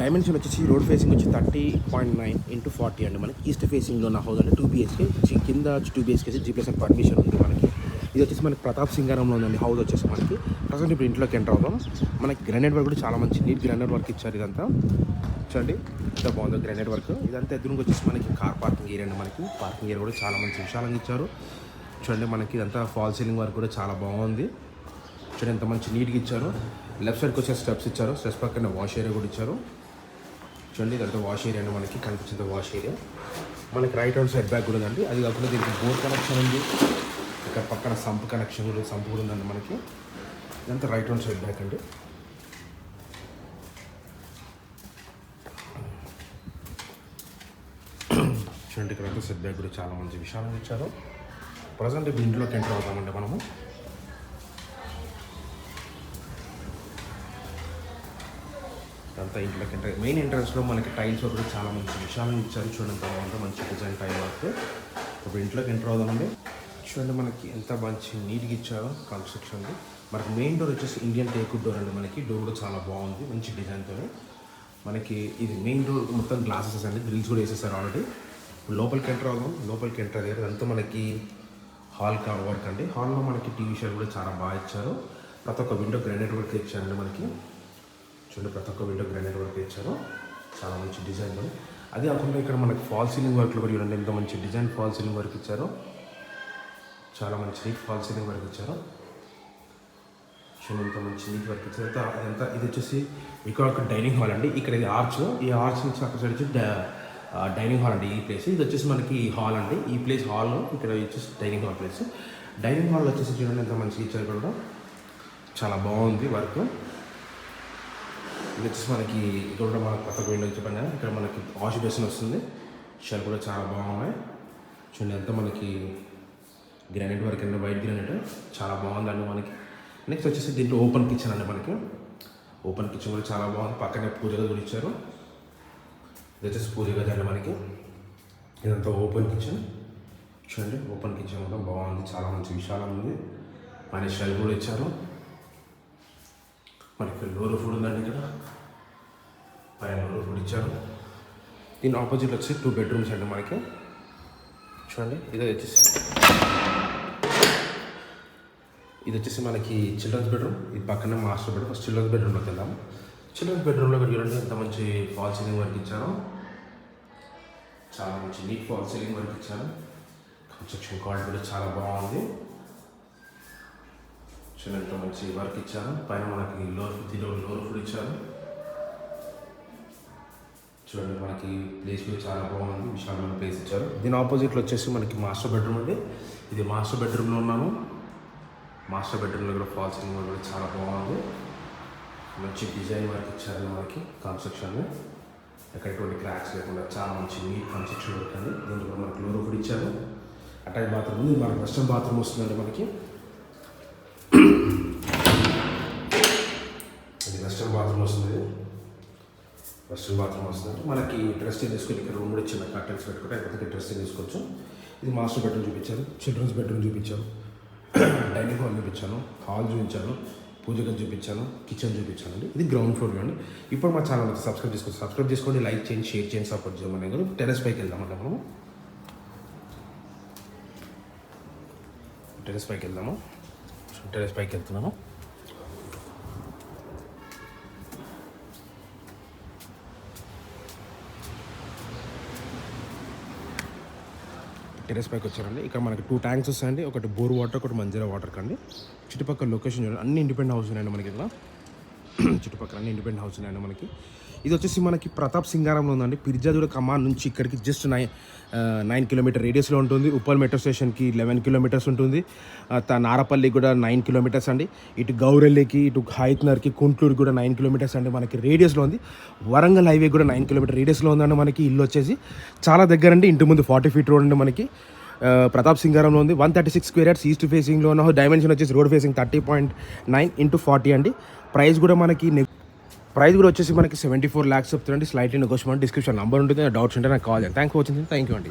Dimension వచ్చేసి road facing వచ్చి 30.9x40 అండి. మనకి ఈస్ట్ ఫేసింగ్లో ఉన్న హౌస్ అంటే 2 BHK, కింద 2 BHK G+ పర్మిషన్ ఉంది మనకి. ఇది వచ్చేసి మనకి ప్రతాప్ సింగారంలో ఉందండి హౌస్ వచ్చేసి మనకి. ప్రజెంట్ ఇప్పుడు ఇంట్లోకి ఎంటర్ అవుతాం. మనకి గ్రానైట్ వర్క్ కూడా చాలా మంచి నీట్ గ్రానైట్ వర్క్ ఇచ్చారు. ఇదంతా చూడండి ఎంత బాగుందో గ్రానైట్ వర్క్. ఇదంతా ఎదురుగా వచ్చేసి మనకి కార్ పార్కింగ్ ఏరియా అండి. మనకి పార్కింగ్ ఏరియా కూడా చాలా మంచి విశాలంగా ఇచ్చారు. చూడండి మనకి ఇదంతా ఫాల్ సీలింగ్ వర్క్ కూడా చాలా బాగుంది. చూడండి ఎంత మంచి నీట్గా ఇచ్చారు. లెఫ్ట్ సైడ్కి వచ్చే స్టెప్స్ ఇచ్చారు. స్టెప్స్ పక్కన వాష్ ఏరియా కూడా ఇచ్చారు. చూడండి ఇదంతా వాష్ ఏరియా అండి. మనకి కనిపించింది వాష్ ఏరియా. మనకి రైట్ హ్యాండ్ సైడ్ బ్యాక్ కూడా ఉందండి. అది కాకుండా దీనికి బోర్ కనెక్షన్ ఉంది. ఇక్కడ పక్కన సంప్ కనెక్షన్ కూడా ఉందండి మనకి. ఇదంతా రైట్ హ్యాండ్ సైడ్ బ్యాక్ అండి. చూడండి ఇక్కడ సెట్ బ్యాక్ కూడా చాలా మంచి విశాలంగా ఇచ్చారు. ప్రజెంట్ ఇప్పుడు ఇంట్లోకి ఎంటర్ అవుతామండి మనము. అంతా ఇంట్లోకి ఎంటర్ మెయిన్ ఎంట్రన్స్లో మనకి టైల్స్ కూడా చాలా మంచి విశాలంగా ఇచ్చారు. చూడండి అంతా మంచి డిజైన్ టైల్ వర్క్. ఇప్పుడు ఇంట్లోకి ఎంటర్ అవుదామండి. చూడండి మనకి ఎంత మంచి నీట్గా ఇచ్చారో కన్స్ట్రక్షన్ది. మనకి మెయిన్ డోర్ వచ్చేసి ఇండియన్ టేక్వుడ్ డోర్ అండి. మనకి డోర్ కూడా చాలా బాగుంది మంచి డిజైన్తో. మనకి ఇది మెయిన్ డోర్ మొత్తం గ్లాసెస్ అండి. గ్రిల్స్ కూడా వేసేసారు ఆల్రెడీ. లోపలికి ఎంటర్ అవుదాం. లోపలికి ఎంటర్ అయ్యారు. అంతా మనకి హాల్ వర్క్ అండి. హాల్లో మనకి టీవీ షో కూడా చాలా బాగా ఇచ్చారు. ప్రతి ఒక్క విండో గ్రానైట్ వర్క్ ఇచ్చారండి మనకి. చూడండి ప్రతి ఒక్క విండో గ్రానైట్ వర్క్ ఇచ్చారు. చాలా మంచి డిజైన్లో. అది కాకుండా ఇక్కడ మనకి ఫాల్ సీలింగ్ వర్క్లో కూడా చూడండి ఎంత మంచి డిజైన్ ఫాల్ సీలింగ్ వర్క్ ఇచ్చారు. చాలా మంచి నీట్ ఫాల్ సీలింగ్ వర్క్ ఇచ్చారు. చూడండి ఎంత మంచి నీట్ వర్క్ ఇచ్చారు. అదంతా ఇది వచ్చేసి ఇక్కడ ఒక డైనింగ్ హాల్ అండి. ఇక్కడ ఇది ఆర్చ్. ఈ ఆర్చ్ నుంచి అక్కడ సైడ్ వచ్చి డైనింగ్ హాల్ అండి. ఈ ప్లేస్ ఇది వచ్చేసి మనకి హాల్ అండి. ఈ ప్లేస్ హాల్, ఇక్కడ వచ్చేసి dining hall place. Dining hall వచ్చేసి చూడండి ఎంత మంచిగా ఇచ్చారు. కూడా చాలా బాగుంది వర్క్. ఇది వచ్చేసి మనకి ఇక్కడ కూడా మనకు కొత్త విండో చెప్పాను కదా. ఇక్కడ మనకి వాష్ బేసిన్ వస్తుంది. షెల్ కూడా చాలా బాగున్నాయి. చూడండి ఎంత మనకి గ్రానైట్ వర్క్ అండి. వైట్ గ్రానైట్ చాలా బాగుందండి మనకి. నెక్స్ట్ వచ్చేసి దీంట్లో ఓపెన్ కిచెన్ అండి. మనకి ఓపెన్ కిచెన్ కూడా చాలా బాగుంది. పక్కనే పూజ గది కూడా ఇచ్చారు. ఇది వచ్చేసి పూజ గది అండి మనకి. ఇదంతా ఓపెన్ కిచెన్. చూడండి ఓపెన్ కిచెన్ కూడా బాగుంది. చాలా మంచి విశాలం ఉంది. మన షెల్ కూడా ఇచ్చారు. మనకి లోర్ ఫుడ్ ఉందండి. ఇక్కడ పైన లోర్ ఫుడ్ ఇచ్చారు. దీని ఆపోజిట్ వచ్చి 2 బెడ్రూమ్స్ అండి మనకి. చూడండి ఇది వచ్చేసి మనకి చిల్డ్రన్స్ బెడ్రూమ్. ఇది పక్కనే మాస్టర్ బెడ్రూమ్. ఫస్ట్ చిల్డ్రన్స్ బెడ్రూమ్లోకి వెళ్దాము. చిల్డ్రన్స్ బెడ్రూమ్లో కూడా చూడండి ఎంత మంచి ఫాల్ సీలింగ్ వర్క్ ఇచ్చారు. చాలా మంచి నీట్ ఫాల్ సీలింగ్ వర్క్ ఇచ్చారు. కన్స్ట్రక్షన్ క్వాలిటీ కూడా చాలా బాగుంది. చూడండి ఎంత మంచి వర్క్ ఇచ్చారు. పైన మనకి లోర్ ఫుడ్ ఇచ్చారు. చూడండి మనకి ప్లేస్ కూడా చాలా బాగుంది. విశాలమైన ప్లేస్ ఇచ్చారు. దీని ఆపోజిట్లో వచ్చేసి మనకి మాస్టర్ బెడ్రూమ్ అండి. ఇది మాస్టర్ బెడ్రూమ్లో ఉన్నాము. మాస్టర్ బెడ్రూమ్లో కూడా ఫాల్ సీలింగ్ వర్క్ కూడా చాలా బాగుంది. మంచి డిజైన్ వర్క్ ఇచ్చారు మనకి కన్స్ట్రక్షన్. ఎక్కడటువంటి క్రాక్స్ లేకుండా చాలా మంచి నీట్ కన్స్ట్రక్షన్ వర్క్ అండి. దీంట్లో కూడా మనకి లోర్ ఫుడ్ ఇచ్చారు. అటాచ్ బాత్రూమ్ ఉంది. మనకి వెస్టర్న్ బాత్రూమ్ వస్తుందండి మనకి. ఇది వెస్టర్న్ బాత్రూమ్ వస్తుంది. వెస్టర్న్ బాత్రూమ్ వస్తుంది. మనకి డ్రెస్సింగ్ తీసుకొని ఇక్కడ రూమ్ కూడా చిన్న కర్టెన్స్ పెట్టుకుంటే అయిపోతే డ్రెస్సింగ్ తీసుకోవచ్చు. ఇది మాస్టర్ బెడ్రూమ్ చూపించారు. చిల్డ్రన్స్ బెడ్రూమ్ చూపించారు. డైనింగ్ హాల్ చూపించాను. హాల్ చూపించాను. పూజ గది చూపించాను. కిచెన్ చూపించాను అండి. ఇది గ్రౌండ్ ఫ్లోర్ అండి. ఇప్పుడు మా ఛానల్ సబ్స్క్రైబ్ చేసుకోండి. లైక్ చేయండి, షేర్ చేయండి, సపోర్ట్ చేయమని. టెర్రస్ పైకి వెళ్దామండి మనము. టెర్రస్ పైకి వెళ్తున్నాము. టెర్రస్ పైకి వచ్చారండి. ఇక్కడ మనకి 2 ట్యాంక్స్ వస్తాయండి. ఒకటి బోర్ వాటర్, ఒకటి మంజీరా వాటర్ కండి. చుట్టుపక్కల లొకేషన్ చూడండి. అన్ని ఇండిపెండెంట్ హౌస్ ఉన్నాయండి మనకి. ఇలా చుట్టుపక్కల అన్ని ఇండిపెండెంట్ హౌస్ ఉన్నాయండి మనకి. ఇది వచ్చేసి మనకి ప్రతాప్ సింగారంలో ఉందండి. పిర్జాదూడ కమాన్ నుంచి ఇక్కడికి జస్ట్ 9 కిలోమీటర్ రేడియస్లో ఉంటుంది. ఉప్పల్ మెట్రో స్టేషన్కి 11 కిలోమీటర్స్ ఉంటుంది. నారపల్లి కూడా 9 కిలోమీటర్స్ అండి. ఇటు గౌరెల్లికి, ఇటు హైత్నర్కి, కుంట్లూరుకి కూడా 9 కిలోమీటర్స్ అండి మనకి రేడియస్లో ఉంది. వరంగల్ హైవే కూడా 9 కిలోమీటర్ రేడియస్లో ఉందండి మనకి. ఇల్లు వచ్చేసి చాలా దగ్గర అండి. ఇంటి ముందు 40 ఫీట్ రోడ్ అండి మనకి. ప్రతాప్ సింగారంలో ఉంది. 136 స్క్వేర్ యార్డ్స్ ఈస్ట్ ఫేసింగ్లో ఉన్న. డైమెన్షన్ వచ్చేసి రోడ్ ఫేసింగ్ 30.9x40 అండి. ప్రైస్ కూడా వచ్చేసి మనకి 74 lakhs చెప్తారండి. Slightly negotiable. డిస్క్రిప్షన్ నెంబర్ ఉంటుంది. డౌట్స్ ఉంటే నాకు కాల్ చేయండి. Thank for watching. Thank you అండి.